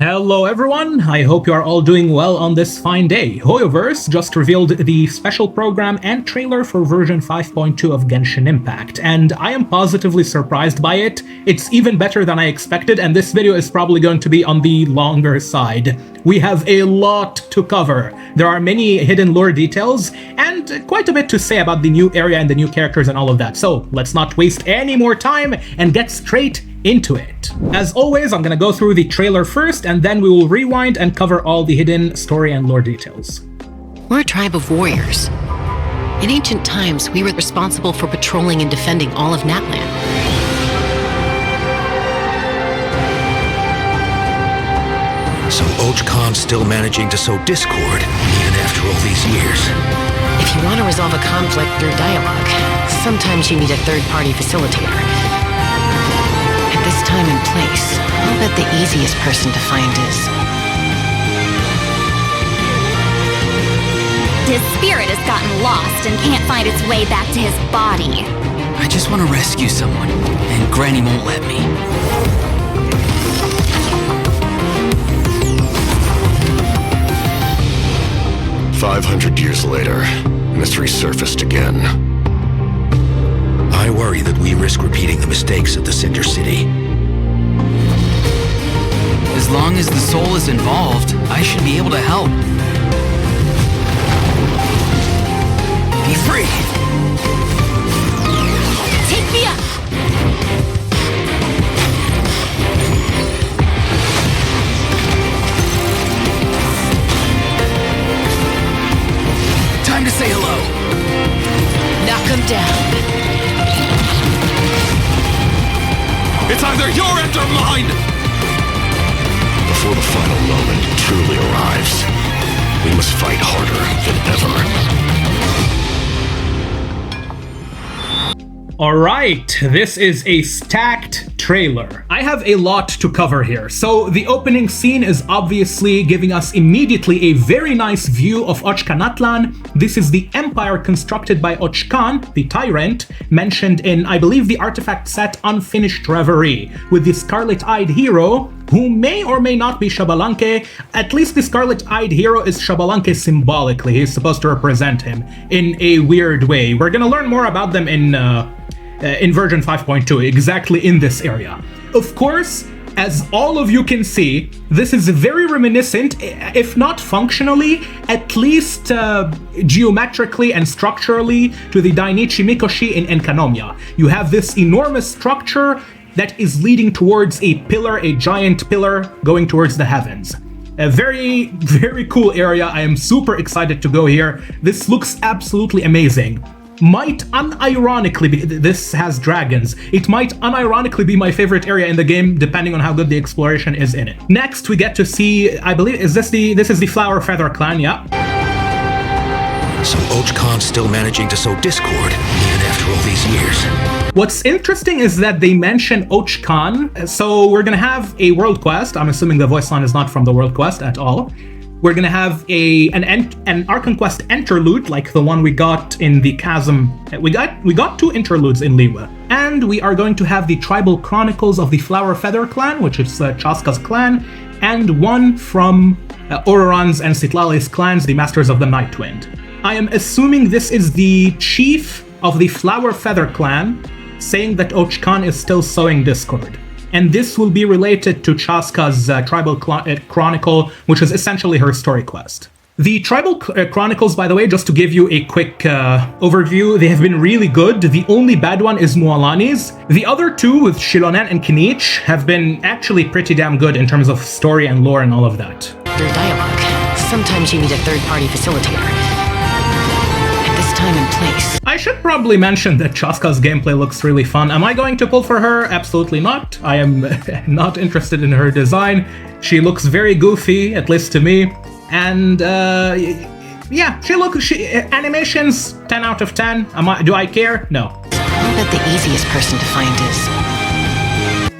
Hello everyone, I hope you are all doing well on this fine day. Hoyoverse just revealed the special program and trailer for version 5.2 of Genshin Impact, and I am positively surprised by it. It's even better than I expected, and this video is probably going to be on the longer side. We have a lot to cover. There are many hidden lore details, and quite a bit to say about the new area and the new characters and all of that, so let's not waste any more time and get straight into it. As always, I'm gonna go through the trailer first, and then we will rewind and cover all the hidden story and lore details. We're a tribe of warriors. In ancient times, we were responsible for patrolling and defending all of Natlan. So Ochkan's still managing to sow discord, even after all these years. If you want to resolve a conflict through dialogue, sometimes you need a third-party facilitator. At this time and place, I'll bet the easiest person to find is... His spirit has gotten lost and can't find its way back to his body. I just want to rescue someone, and Granny won't let me. "500 years later, mystery surfaced again. I worry that we risk repeating the mistakes of the Cinder City. As long as the soul is involved, I should be able to help. Be free! Take me up! Time to say hello! Knock him down. It's either your end or mine! Before the final moment truly arrives, we must fight harder than ever. Alright, this is a stacked trailer. I have a lot to cover here. So the opening scene is obviously giving us immediately a very nice view of Ochkanatlan. This is the empire constructed by Ochkan, the tyrant, mentioned in, I believe, the artifact set Unfinished Reverie, with the Scarlet-Eyed hero, who may or may not be Xbalanque. At least the Scarlet-Eyed hero is Xbalanque symbolically. He's supposed to represent him in a weird way. We're gonna learn more about them in version 5.2, exactly in this area. Of course, as all of you can see, this is very reminiscent, if not functionally, at least geometrically and structurally, to the Dainichi Mikoshi in Enkanomiya. You have this enormous structure that is leading towards a pillar, a giant pillar going towards the heavens. A very, very cool area. I am super excited to go here. This looks absolutely amazing. Might unironically be, this has dragons, it might unironically be my favorite area in the game, depending on how good the exploration is in it. Next, we get to see, I believe, this is the Flower Feather clan, yeah? So Ochkan's still managing to sow discord, even after all these years. What's interesting is that they mention Ochkan, so we're gonna have a world quest. I'm assuming the voice line is not from the world quest at all. We're gonna have an Archon Quest interlude, like the one we got in the Chasm. We got two interludes in Liyue. And we are going to have the Tribal Chronicles of the Flower Feather clan, which is Chaska's clan, and one from Ororan's and Citlali's clans, the Masters of the Nightwind. I am assuming this is the chief of the Flower Feather clan saying that Ochkan is still sowing discord. And this will be related to Chaska's Tribal Chronicle, which is essentially her story quest. The Tribal Chronicles, by the way, just to give you a quick overview, they have been really good. The only bad one is Mualani's. The other two, with Shilonen and Kinich, have been actually pretty damn good in terms of story and lore and all of that. Through dialogue, sometimes you need a third-party facilitator. Time and place. I should probably mention that Chaska's gameplay looks really fun. Am I going to pull for her? Absolutely not. I am not interested in her design. She looks very goofy, at least to me. And yeah, animations 10 out of 10. Do I care? No. I bet the easiest person to find is...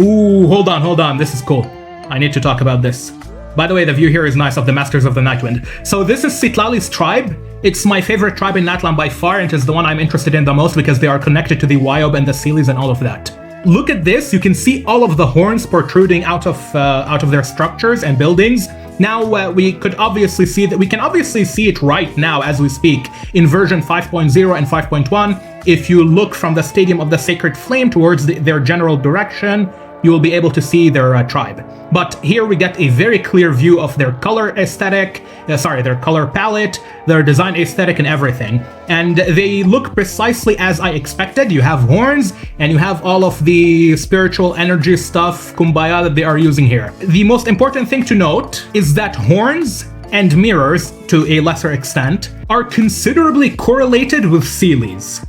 Ooh, hold on. This is cool. I need to talk about this. By the way, the view here is nice of the Masters of the Nightwind. So this is Citlali's tribe. It's my favorite tribe in Natlan by far, and it is the one I'm interested in the most because they are connected to the Wyob and the Sealies and all of that. look at this. You can see all of the horns protruding out of their structures and buildings. Now we can obviously see it right now as we speak in version 5.0 and 5.1. If you look from the Stadium of the Sacred Flame towards their general direction, you will be able to see their tribe. But here we get a very clear view of their color aesthetic, their color palette, their design aesthetic and everything. And they look precisely as I expected. You have horns and you have all of the spiritual energy stuff, kumbaya, that they are using here. The most important thing to note is that horns and mirrors, to a lesser extent, are considerably correlated with Seelies.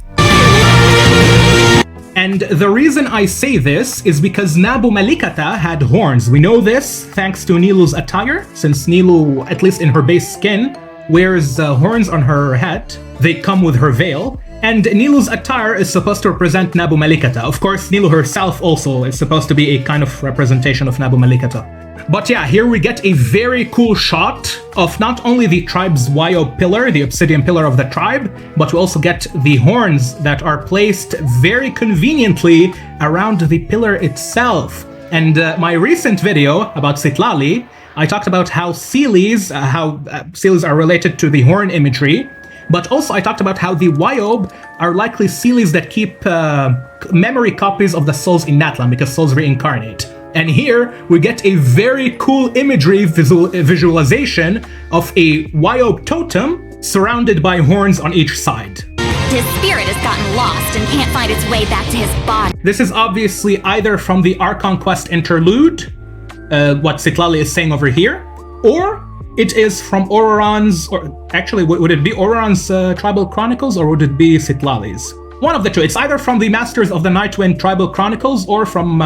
And the reason I say this is because Nabu Malikata had horns. We know this thanks to Nilu's attire, since Nilu, at least in her base skin, wears horns on her head. They come with her veil. And Nilu's attire is supposed to represent Nabu Malikata. Of course, Nilu herself also is supposed to be a kind of representation of Nabu Malikata. But yeah, here we get a very cool shot of not only the tribe's Wayo pillar, the obsidian pillar of the tribe, but we also get the horns that are placed very conveniently around the pillar itself. And my recent video about Citlali, I talked about how Seelies are related to the horn imagery, but also I talked about how the Wayob are likely Seelies that keep memory copies of the souls in Natlan, because souls reincarnate. And here we get a very cool imagery visualization of a Wayob totem surrounded by horns on each side. His spirit has gotten lost and can't find its way back to his body. This is obviously either from the Archon Quest interlude, what Citlali is saying over here, or it is from Auroran's, or actually, would it be Auroran's Tribal Chronicles, or would it be Citlali's? One of the two. It's either from the Masters of the Nightwind Tribal Chronicles or from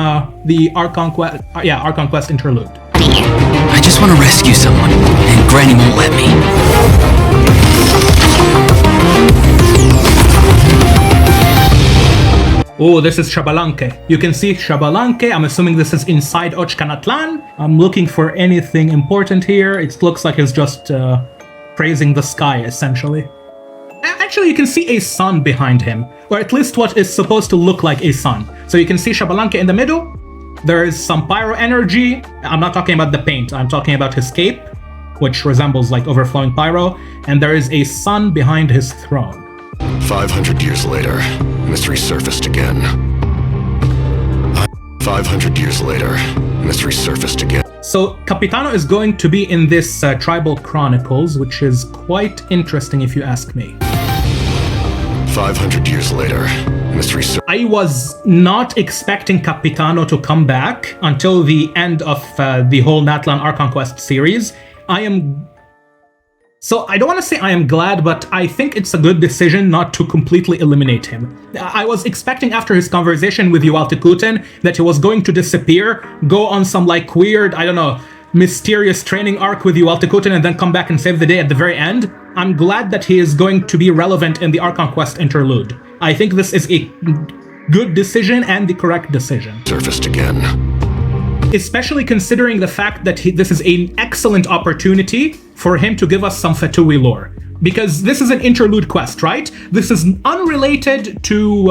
the Archon Quest interlude. I just want to rescue someone, and Granny won't let me. Oh, this is Xbalanque. You can see Xbalanque. I'm assuming this is inside Ochkanatlan. I'm looking for anything important here. It looks like it's just praising the sky, essentially. Actually, you can see a sun behind him, or at least what is supposed to look like a sun. So you can see Xbalanque in the middle. There is some pyro energy. I'm not talking about the paint. I'm talking about his cape, which resembles like overflowing pyro. And there is a sun behind his throne. 500 years later, mystery surfaced again. 500 years later, mystery surfaced again. So Capitano is going to be in this Tribal Chronicles, which is quite interesting if you ask me. 500 years later, mystery surfaced. I was not expecting Capitano to come back until the end of the whole Natlan Archon Quest series. So I don't want to say I am glad, but I think it's a good decision not to completely eliminate him. I was expecting after his conversation with Yuvaltikuten that he was going to disappear, go on some like weird, I don't know, mysterious training arc with Yuvaltikuten and then come back and save the day at the very end. I'm glad that he is going to be relevant in the Archon Quest interlude. I think this is a good decision and the correct decision. Surfaced again. Especially considering the fact that this is an excellent opportunity for him to give us some Fatui lore. Because this is an interlude quest, right? This is unrelated to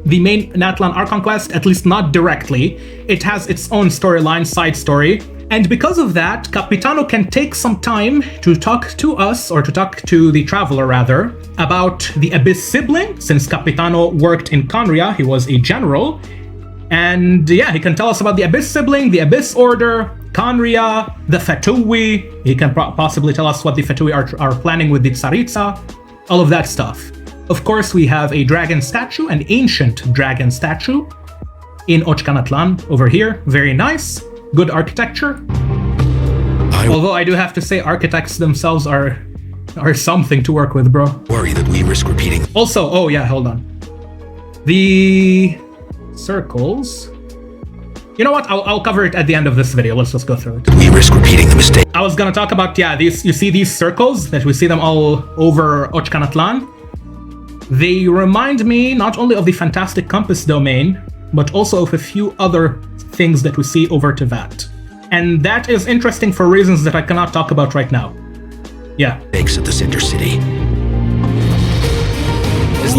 the main Natlan Archon quest, at least not directly. It has its own storyline, side story. And because of that, Capitano can take some time to talk to us, or to talk to the Traveler rather, about the Abyss sibling. Since Capitano worked in Conria, he was a general. And yeah, he can tell us about the Abyss sibling, the Abyss Order, Conria, the Fatui. He can possibly tell us what the Fatui are planning with the Tsaritsa, all of that stuff. Of course, we have a dragon statue, an ancient dragon statue in Ochkanatlan over here. Very nice. Good architecture. Although I do have to say, architects themselves are something to work with, bro. Worry that we risk repeating. Also, oh yeah, hold on. The circles. You know what? I'll cover it at the end of this video. Let's just go through it. We risk repeating the mistake. I was gonna talk about, yeah, these. You see these circles that we see them all over Ochkanatlan? They remind me not only of the Fantastic Compass domain, but also of a few other things that we see over Tevat. And that is interesting for reasons that I cannot talk about right now. Yeah. Thanks at the Cinder City.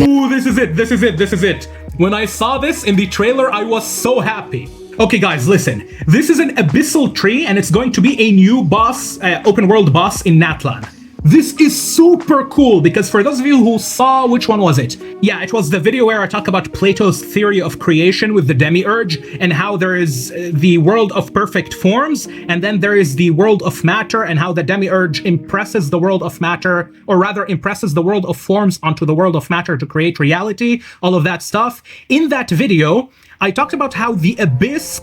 Ooh, this is it. When I saw this in the trailer, I was so happy. Okay guys, listen. This is an abyssal tree and it's going to be a new boss, open world boss in Natlan. This is super cool because for those of you who saw, which one was it? Yeah, it was the video where I talk about Plato's theory of creation with the demiurge and how there is the world of perfect forms and then there is the world of matter and how the demiurge impresses the world of matter, or rather impresses the world of forms onto the world of matter to create reality, all of that stuff. In that video, I talked about how the abyss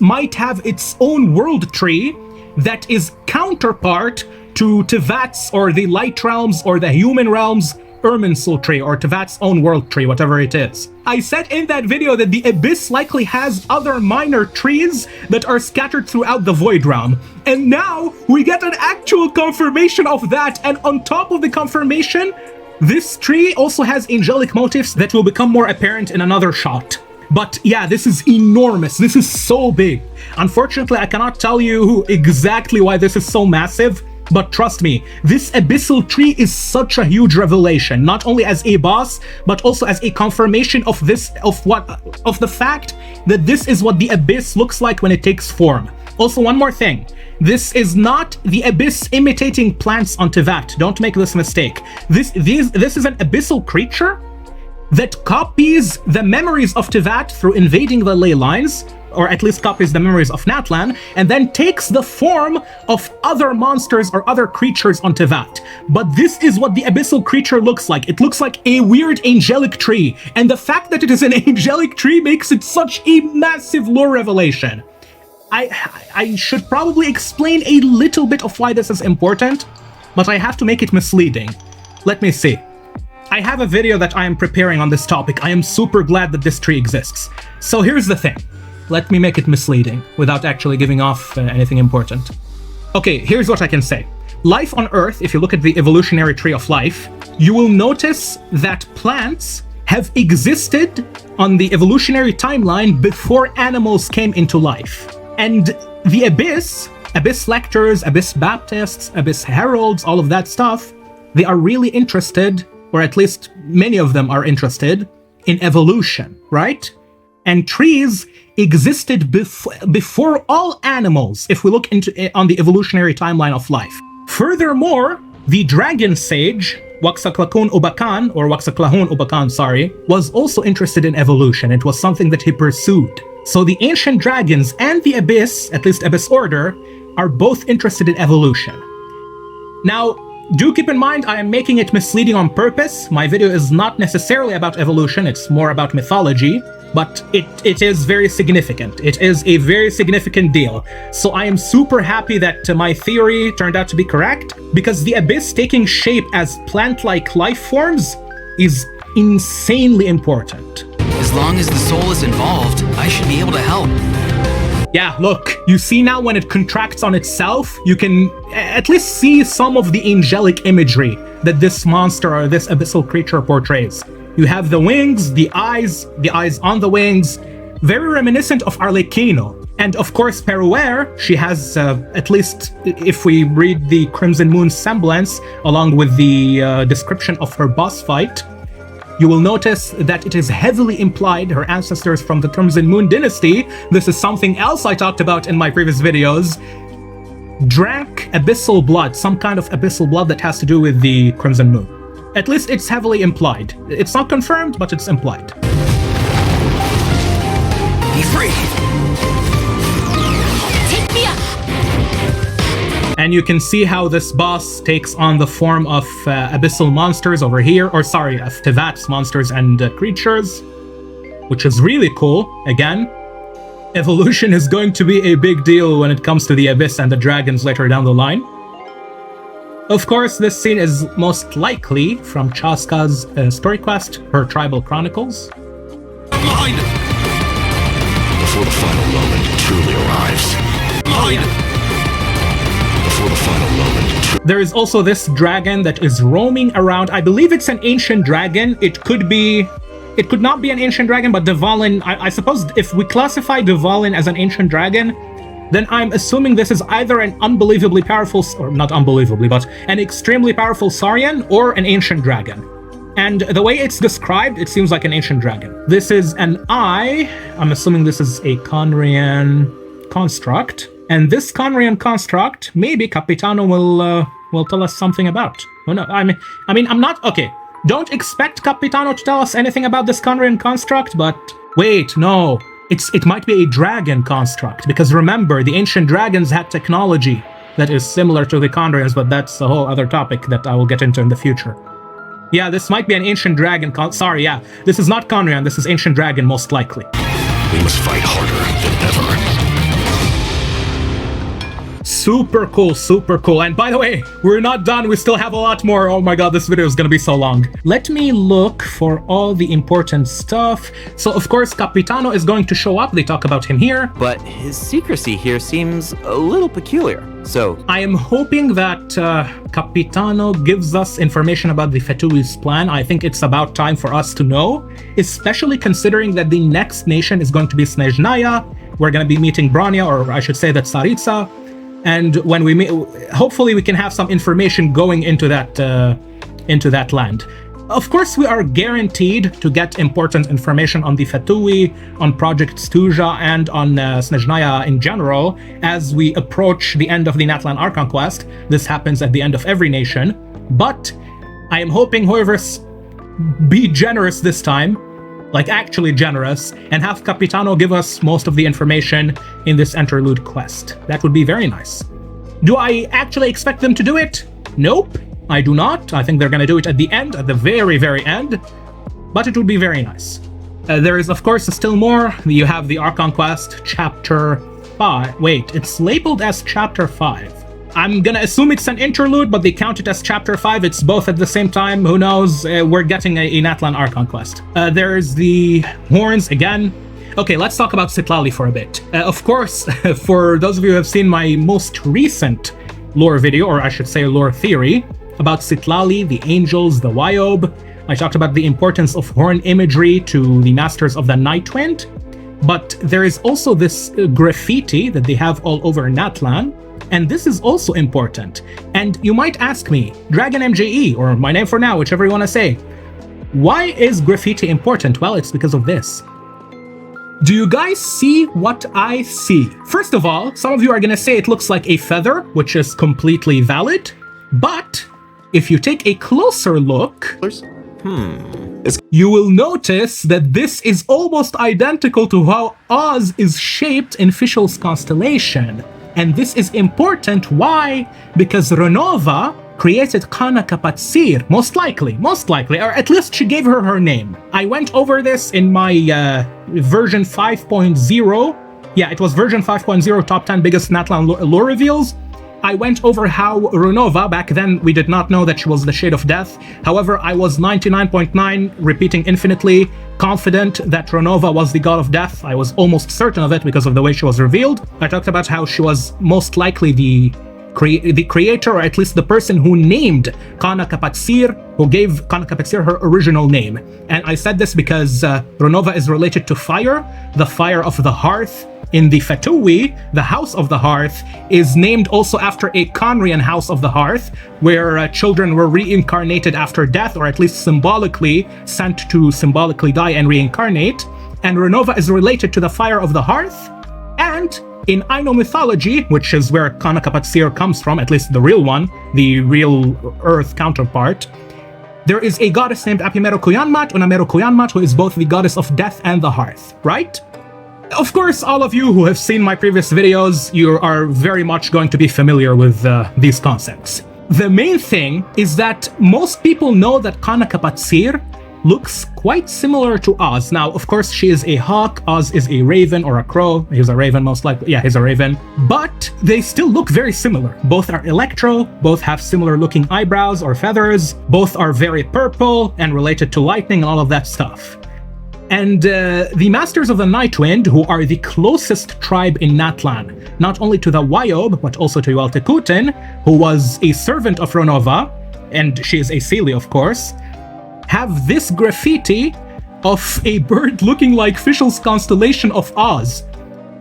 might have its own world tree that is counterpart to Tevat's or the light realms or the human realms Irminsul tree or Tevat's own world tree, whatever it is. I said in that video that the abyss likely has other minor trees that are scattered throughout the void realm. And now we get an actual confirmation of that, and on top of the confirmation, this tree also has angelic motifs that will become more apparent in another shot. But yeah, this is enormous. This is so big. Unfortunately, I cannot tell you exactly why this is so massive, but trust me, this abyssal tree is such a huge revelation, not only as a boss, but also as a confirmation of the fact that this is what the abyss looks like when it takes form. Also, one more thing. This is not the abyss imitating plants on Tevat. Don't make this mistake. This is an abyssal creature that copies the memories of Tevat through invading the ley lines, or at least copies the memories of Natlan, and then takes the form of other monsters or other creatures on Tevat. But this is what the abyssal creature looks like. It looks like a weird angelic tree, and the fact that it is an angelic tree makes it such a massive lore revelation. I should probably explain a little bit of why this is important, but I have to make it misleading. Let me see. I have a video that I am preparing on this topic. I am super glad that this tree exists. So here's the thing. Let me make it misleading without actually giving off anything important. Okay, here's what I can say. Life on Earth, if you look at the evolutionary tree of life, you will notice that plants have existed on the evolutionary timeline before animals came into life. And the abyss lectors, abyss baptists, abyss heralds, all of that stuff, they are really interested, or at least many of them are interested, in evolution, right? And trees existed before all animals, if we look on the evolutionary timeline of life. Furthermore, the dragon sage, Waxaklahun Ubakan, was also interested in evolution. It was something that he pursued. So the ancient dragons and the abyss, at least abyss order, are both interested in evolution. Now, do keep in mind, I am making it misleading on purpose. My video is not necessarily about evolution, it's more about mythology, but it is very significant. It is a very significant deal. So I am super happy that my theory turned out to be correct, because the abyss taking shape as plant-like life forms is insanely important. As long as the soul is involved, I should be able to help. Yeah, look, you see now when it contracts on itself, you can at least see some of the angelic imagery that this monster or this abyssal creature portrays. You have the wings, the eyes on the wings, very reminiscent of Arlecchino. And of course, Peruere, she has, at least if we read the Crimson Moon semblance, along with the description of her boss fight, you will notice that it is heavily implied her ancestors from the Crimson Moon dynasty, this is something else I talked about in my previous videos, drank abyssal blood, some kind of abyssal blood that has to do with the Crimson Moon. At least it's heavily implied. It's not confirmed, but it's implied. Be free! Take me up! And you can see how this boss takes on the form of abyssal monsters over here, or sorry, of Tevat's monsters and creatures, which is really cool. Again, evolution is going to be a big deal when it comes to the abyss and the dragons later down the line. Of course, this scene is most likely from Chaska's story quest, her Tribal Chronicles. Mine! Before the final moment truly arrives. Mine! Before the final moment. There is also this dragon that is roaming around. I believe it's an ancient dragon. It could not be an ancient dragon, but Dvalin, I suppose if we classify Dvalin as an ancient dragon, then I'm assuming this is either an unbelievably powerful, or not unbelievably, but an extremely powerful Saurian or an ancient dragon. And the way it's described, it seems like an ancient dragon. This is an eye. I'm assuming this is a Conrian construct. And this Conrian construct, maybe Capitano will tell us something about. Oh no, I mean, I'm not okay. Don't expect Capitano to tell us anything about this Conrian construct, but wait, no, it might be a dragon construct, because remember, the ancient dragons had technology that is similar to the Conrians, but that's a whole other topic that I will get into in the future. Yeah, this might be an ancient dragon. Sorry, yeah, this is not Conrian. This is ancient dragon, most likely. We must fight harder than ever. Super cool, super cool. And by the way, we're not done. We still have a lot more. Oh my god, this video is gonna be so long. Let me look for all the important stuff. So of course, Capitano is going to show up. They talk about him here. But his secrecy here seems a little peculiar. So I am hoping that Capitano gives us information about the Fetui's plan. I think it's about time for us to know, especially considering that the next nation is going to be Snezhnaya. We're going to be meeting Bronya, or I should say that Tsaritsa. And when we meet, hopefully we can have some information going into that land. Of course, we are guaranteed to get important information on the Fatui, on Project Stuja, and on Snezhnaya in general as we approach the end of the Natlan Archon quest. This happens at the end of every nation. But I am hoping whoever's be generous this time, like actually generous, and have Capitano give us most of the information in this interlude quest. That would be very nice. Do I actually expect them to do it? Nope, I do not. I think they're going to do it at the end, at the very, very end. But it would be very nice. There is, of course, still more. You have the Archon quest, Chapter 5. Wait, it's labeled as Chapter 5. I'm gonna assume it's an interlude, but they count it as Chapter 5. It's both at the same time. Who knows? We're getting a Natlan Archon quest. There's the horns again. Okay, let's talk about Citlali for a bit. Of course, for those of you who have seen my most recent lore video, or I should say lore theory, about Citlali, the angels, the Wyob, I talked about the importance of horn imagery to the Masters of the Nightwind. But there is also this graffiti that they have all over Natlan. And this is also important. And you might ask me, Dragon MJE, or my name for now, whichever you want to say, why is graffiti important? Well, it's because of this. Do you guys see what I see? First of all, some of you are going to say it looks like a feather, which is completely valid. But if you take a closer look, you will notice that this is almost identical to how Oz is shaped in Fischl's constellation. And this is important. Why? Because Renova created Kana Kapatsir, most likely, or at least she gave her name. I went over this in my version 5.0. Yeah, it was version 5.0 top 10 biggest Natlan lore reveals. I went over how Renova, back then we did not know that she was the Shade of Death. However, I was 99.9, repeating infinitely, confident that Renova was the God of Death. I was almost certain of it because of the way she was revealed. I talked about how she was most likely the creator, or at least the person who named Kana Kapatsir, who gave Kana Kapatsir her original name. And I said this because Renova is related to fire, the fire of the hearth. In the Fatui, the House of the Hearth is named also after a Conrian House of the Hearth, where children were reincarnated after death, or at least symbolically sent to symbolically die and reincarnate. And Renova is related to the fire of the hearth. And in Aino mythology, which is where Kana Kapatsir comes from, at least the real one, the real Earth counterpart, there is a goddess named Apimero Kuyanmat, Unamero Kuyanmat, who is both the goddess of death and the hearth, right? Of course, all of you who have seen my previous videos, you are very much going to be familiar with these concepts. The main thing is that most people know that Kana Kapatsir looks quite similar to Oz. Now, of course, she is a hawk, Oz is a raven or a crow. He's a raven, most likely. Yeah, he's a raven. But they still look very similar. Both are electro, both have similar looking eyebrows or feathers, both are very purple and related to lightning and all of that stuff. And the Masters of the Nightwind, who are the closest tribe in Natlan, not only to the Wyob, but also to Yualtekutin, who was a servant of Renova, and she is a Seelie, of course, have this graffiti of a bird looking like Fischl's constellation of Oz.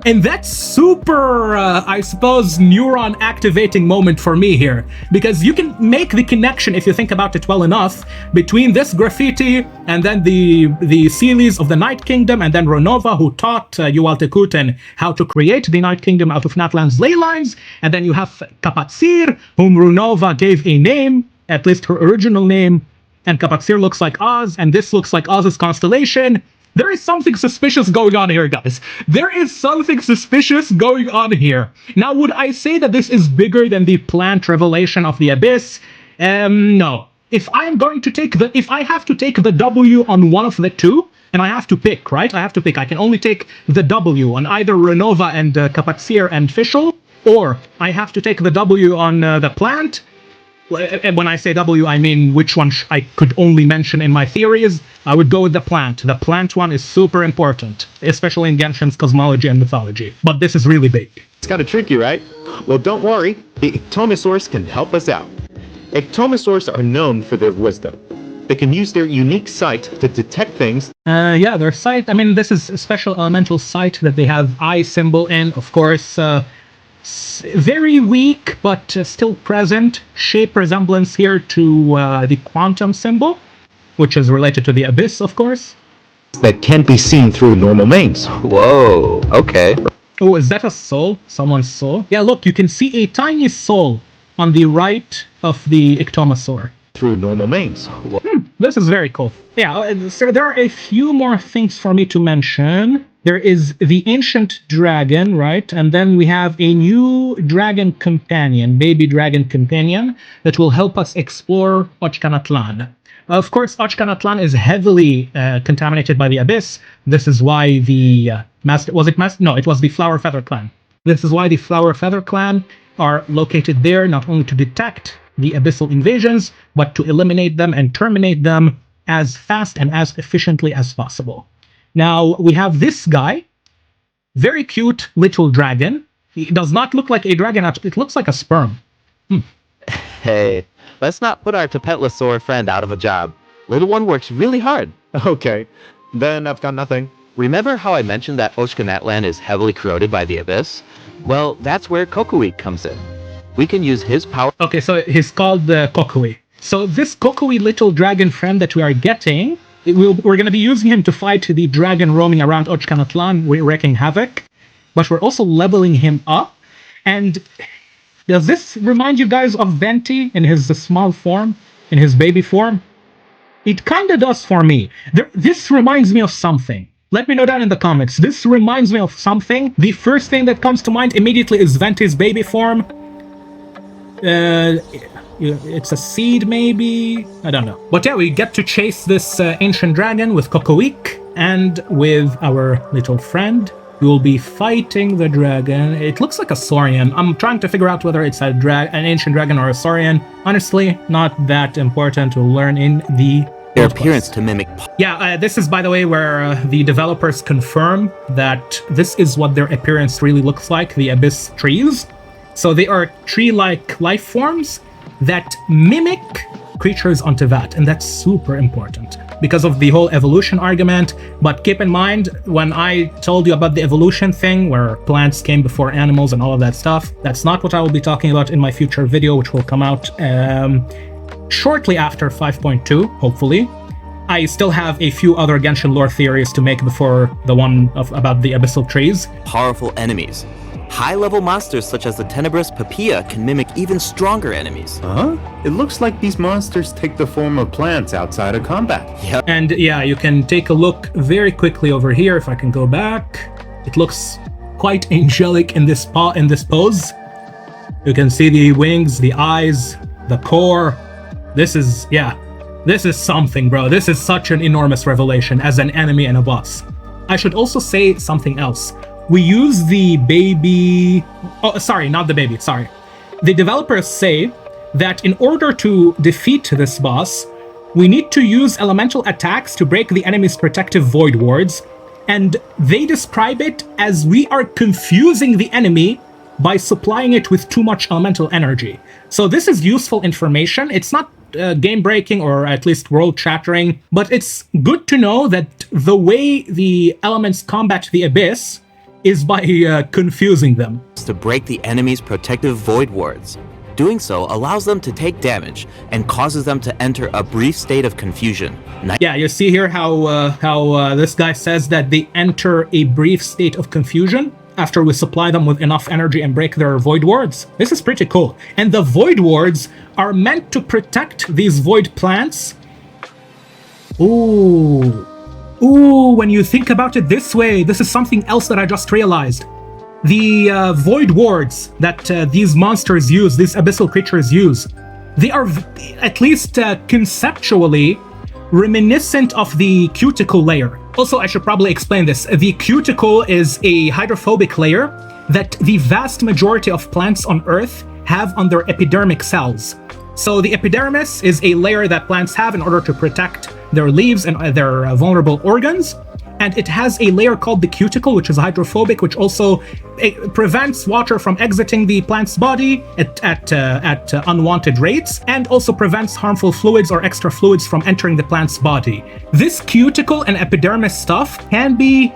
And that's super, I suppose, neuron activating moment for me here. Because you can make the connection, if you think about it well enough, between this graffiti and then the Sealies of the Night Kingdom, and then Ronova, who taught Yuvaltekutin how to create the Night Kingdom out of Natlan's ley lines. And then you have Kapatsir, whom Ronova gave a name, at least her original name. And Kapatsir looks like Oz, and this looks like Oz's constellation. There is something suspicious going on here, guys. There is something suspicious going on here. Now, would I say that this is bigger than the plant revelation of the Abyss? No. If I have to take the W on one of the two, and I have to pick, right? I have to pick. I can only take the W on either Renova and Kapatsir and Fischl, or I have to take the W on the plant. And when I say W, I mean which one I could only mention in my theories. I would go with the plant. The plant one is super important, especially in Genshin's cosmology and mythology. But this is really big. It's kind of tricky, right? Well, don't worry. The Ectomosaurs can help us out. Ectomosaurs are known for their wisdom. They can use their unique sight to detect things. Yeah, their sight. I mean, this is a special elemental sight that they have eye symbol in, of course. Very weak, but still present shape resemblance here to the quantum symbol, which is related to the Abyss, of course. That can't be seen through normal means. Whoa, okay. Oh, is that a soul? Someone's soul? Yeah, look, you can see a tiny soul on the right of the Ectomosaur. Through normal means. This is very cool. Yeah, so there are a few more things for me to mention. There is the ancient dragon, right? And then we have a new dragon companion, baby dragon companion, that will help us explore Ochkanatlan. Of course, Ochkanatlan is heavily contaminated by the Abyss. This is why the it was the Flower Feather Clan. This is why the Flower Feather Clan are located there, not only to detect the abyssal invasions, but to eliminate them and terminate them as fast and as efficiently as possible. Now, we have this guy, very cute little dragon. He does not look like a dragon, it looks like a sperm. Hey, let's not put our Tapetlosaur friend out of a job. Little one works really hard. Okay, then I've got nothing. Remember how I mentioned that Ochkanatlan is heavily corroded by the Abyss? Well, that's where Kokui comes in. We can use his power. Okay, so he's called Kokui. So this Kokui little dragon friend that we are getting, we're going to be using him to fight the dragon roaming around Ochkanatlan, wreaking havoc. But we're also leveling him up. And does this remind you guys of Venti in his small form, in his baby form? It kind of does for me. This reminds me of something. Let me know down in the comments. This reminds me of something. The first thing that comes to mind immediately is Venti's baby form. It's a seed, maybe? I don't know. But yeah, we get to chase this ancient dragon with Kokoik and with our little friend. We will be fighting the dragon. It looks like a Saurian. I'm trying to figure out whether it's an ancient dragon or a Saurian. Honestly, not that important to learn in the Their appearance to mimic. Yeah, this is, by the way, where the developers confirm that this is what their appearance really looks like, the Abyss trees. So they are tree-like life forms that mimic creatures on Tevat, and that's super important because of the whole evolution argument. But keep in mind, when I told you about the evolution thing, where plants came before animals and all of that stuff, that's not what I will be talking about in my future video, which will come out shortly after 5.2, hopefully. I still have a few other Genshin lore theories to make before the one about the abyssal trees. Powerful enemies. High-level monsters such as the Tenebrous Papilla can mimic even stronger enemies. Huh? It looks like these monsters take the form of plants outside of combat. Yep. And yeah, you can take a look very quickly over here if I can go back. It looks quite angelic in this pose. You can see the wings, the eyes, the core. This is something, bro. This is such an enormous revelation as an enemy and a boss. I should also say something else. We use the baby... Oh, sorry, not the baby, sorry. The developers say that in order to defeat this boss, we need to use elemental attacks to break the enemy's protective void wards, and they describe it as we are confusing the enemy by supplying it with too much elemental energy. So this is useful information. It's not game-breaking or at least world-shattering, but it's good to know that the way the elements combat the Abyss is by confusing them. To break the enemy's protective void wards. Doing so allows them to take damage and causes them to enter a brief state of confusion. Yeah, you see here how this guy says that they enter a brief state of confusion after we supply them with enough energy and break their void wards. This is pretty cool. And the void wards are meant to protect these void plants. Ooh, when you think about it this way, this is something else that I just realized. The void wards that these monsters use, these abyssal creatures use, they are, at least conceptually, reminiscent of the cuticle layer. Also, I should probably explain this. The cuticle is a hydrophobic layer that the vast majority of plants on Earth have on their epidermic cells. So the epidermis is a layer that plants have in order to protect their leaves and their vulnerable organs. And it has a layer called the cuticle, which is hydrophobic, which also prevents water from exiting the plant's body at unwanted rates, and also prevents harmful fluids or extra fluids from entering the plant's body. This cuticle and epidermis stuff can be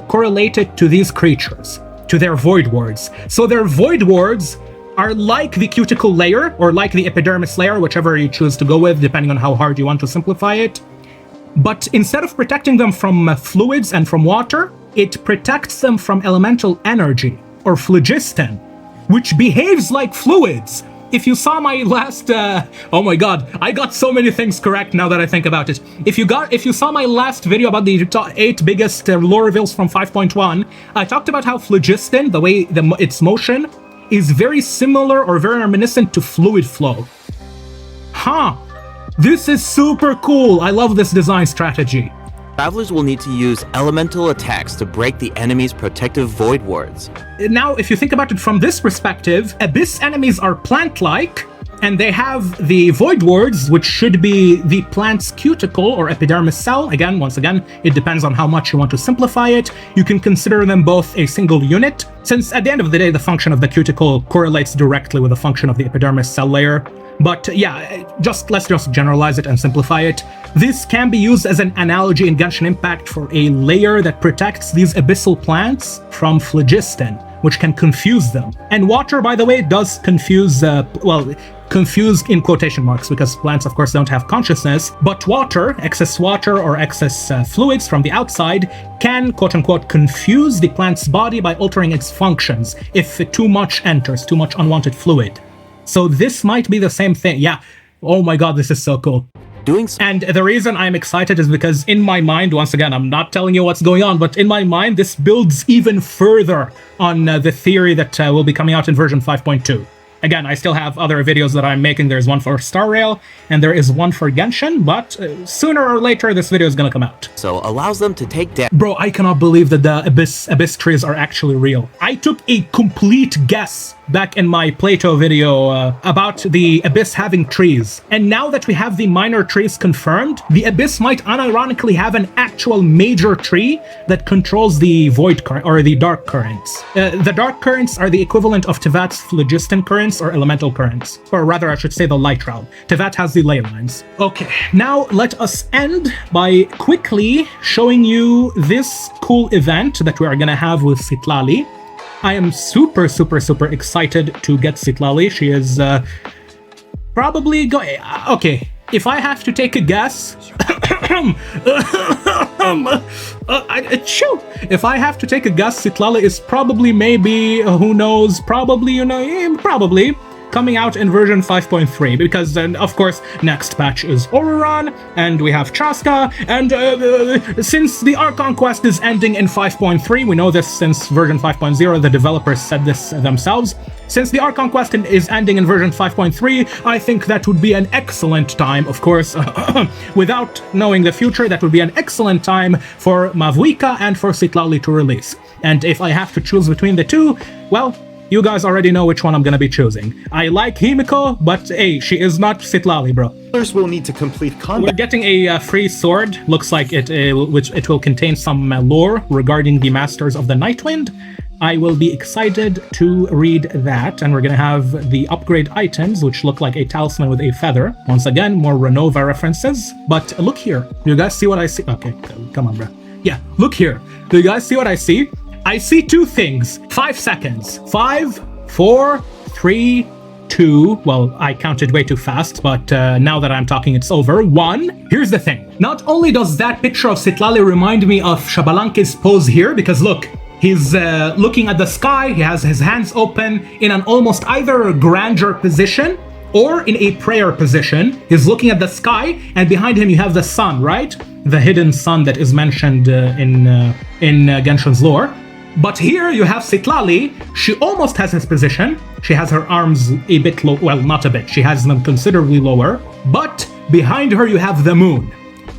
correlated to these creatures, to their void wards. So their void wards are like the cuticle layer, or like the epidermis layer, whichever you choose to go with, depending on how hard you want to simplify it. But instead of protecting them from fluids and from water, it protects them from elemental energy, or phlogiston, which behaves like fluids. If you saw my last, oh my god, I got so many things correct now that I think about it. If you saw my last video about the 8 biggest lore reveals from 5.1, I talked about how phlogiston, the way its motion, is very similar or very reminiscent to fluid flow. Huh. This is super cool. I love this design strategy. Travelers will need to use elemental attacks to break the enemy's protective void wards. Now, if you think about it from this perspective, abyss enemies are plant-like, and they have the void wards, which should be the plant's cuticle or epidermis cell. Again, once again, it depends on how much you want to simplify it. You can consider them both a single unit, since at the end of the day, the function of the cuticle correlates directly with the function of the epidermis cell layer. But yeah, let's just generalize it and simplify it. This can be used as an analogy in Genshin Impact for a layer that protects these abyssal plants from phlogiston, which can confuse them. And water, by the way, does confuse, confused in quotation marks, because plants, of course, don't have consciousness, but excess water or excess fluids from the outside can, quote-unquote, confuse the plant's body by altering its functions if too much enters, too much unwanted fluid. So this might be the same thing. Yeah. Oh my god, this is so cool. And the reason I'm excited is because in my mind, once again, I'm not telling you what's going on, but in my mind, this builds even further on the theory that will be coming out in version 5.2. Again, I still have other videos that I'm making. There's one for Star Rail, and there is one for Genshin, but sooner or later, this video is gonna come out. So allows them to take damage. Bro, I cannot believe that the abyss trees are actually real. I took a complete guess back in my Plato video about the abyss having trees. And now that we have the minor trees confirmed, the abyss might unironically have an actual major tree that controls the void current, or the dark currents. The dark currents are the equivalent of Tevat's phlogiston currents, or elemental currents. Or rather, I should say the light realm. Tevat has the ley lines. Okay, now let us end by quickly showing you this cool event that we are gonna have with Citlali. I am super excited to get Citlali. She is probably going... Okay, if I have to take a guess... If I have to take a guess, Citlali is probably, maybe, who knows, probably, probably coming out in version 5.3, because then, of course, next patch is Oruran, and we have Chaska, and since the Archon quest is ending in 5.3, we know this since version 5.0, the developers said this themselves. Since the Archon quest is ending in version 5.3, I think that would be an excellent time, of course, without knowing the future, that would be an excellent time for Mavuika and for Citlali to release. And if I have to choose between the two, well, you guys already know which one I'm gonna be choosing. I like Himiko, but hey, she is not Citlali, bro. Others will need to complete combat. We're getting a free sword. Looks like it will contain some lore regarding the Masters of the Nightwind. I will be excited to read that, and we're gonna have the upgrade items, which look like a talisman with a feather. Once again, more Renova references. But look here. Do you guys see what I see? Okay, come on, bro. Yeah, look here. Do you guys see what I see? I see two things. 5 seconds. 5, 4, 3, 2. Well, I counted way too fast, but now that I'm talking, it's over. 1. Here's the thing. Not only does that picture of Citlali remind me of Xbalanque's pose here, because look, he's looking at the sky, he has his hands open in an almost either grandeur position or in a prayer position. He's looking at the sky, and behind him you have the sun, right? The hidden sun that is mentioned in Genshin's lore. But here you have Citlali. She almost has his position. She has her arms a bit low, well, not a bit. She has them considerably lower. But behind her you have the moon.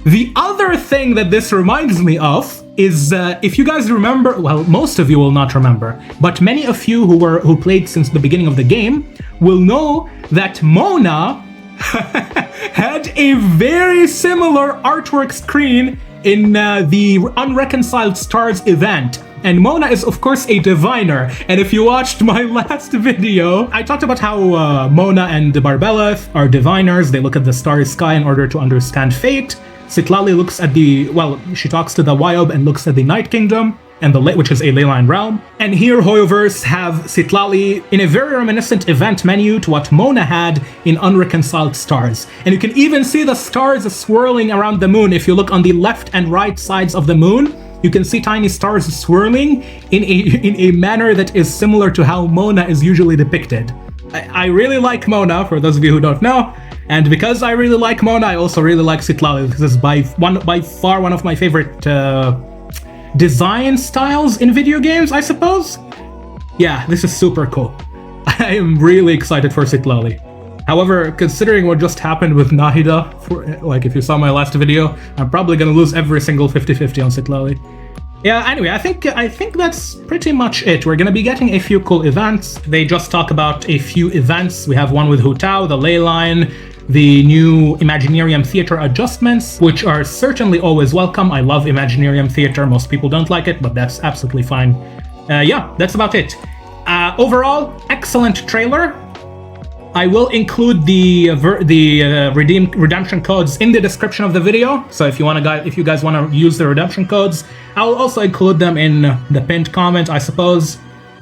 The other thing that this reminds me of is, if you guys remember, well, most of you will not remember, but many of you who played since the beginning of the game will know that Mona had a very similar artwork screen in the Unreconciled Stars event. And Mona is, of course, a diviner. And if you watched my last video, I talked about how Mona and Barbeleth are diviners. They look at the starry sky in order to understand fate. Citlali looks at she talks to the Wyob and looks at the Night Kingdom, and which is a leyline realm. And here Hoyoverse have Citlali in a very reminiscent event menu to what Mona had in Unreconciled Stars. And you can even see the stars swirling around the moon. If you look on the left and right sides of the moon, you can see tiny stars swirling in a manner that is similar to how Mona is usually depicted. I really like Mona, for those of you who don't know. And because I really like Mona, I also really like Citlali. This is by far one of my favorite design styles in video games, I suppose. Yeah, this is super cool. I am really excited for Citlali. However, considering what just happened with Nahida, if you saw my last video, I'm probably gonna lose every single 50-50 on Citlali. Yeah, anyway, I think that's pretty much it. We're gonna be getting a few cool events. They just talk about a few events. We have one with Hu Tao, the Leyline, the new Imaginarium Theater adjustments, which are certainly always welcome. I love Imaginarium Theater. Most people don't like it, but that's absolutely fine. Yeah, that's about it. Overall, excellent trailer. I will include the redemption codes in the description of the video. So if you guys want to use the redemption codes, I'll also include them in the pinned comment, I suppose.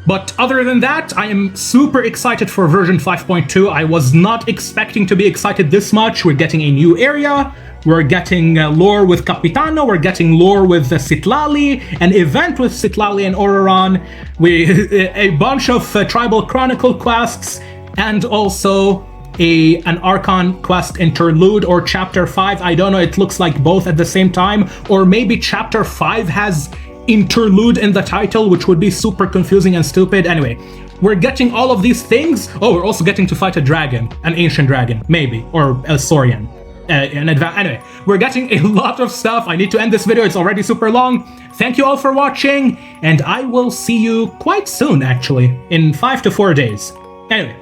But other than that, I am super excited for version 5.2. I was not expecting to be excited this much. We're getting a new area. We're getting lore with Capitano. An lore with Citlali. An event with Citlali and Ororon. A bunch of Tribal Chronicle quests. And also an Archon quest interlude or Chapter 5. I don't know, it looks like both at the same time. Or maybe Chapter 5 has interlude in the title, which would be super confusing and stupid. Anyway, we're getting all of these things. Oh, we're also getting to fight a dragon. An ancient dragon, maybe. Or a Saurian. Anyway, we're getting a lot of stuff. I need to end this video. It's already super long. Thank you all for watching. And I will see you quite soon, actually. In 5 to 4 days. Anyway.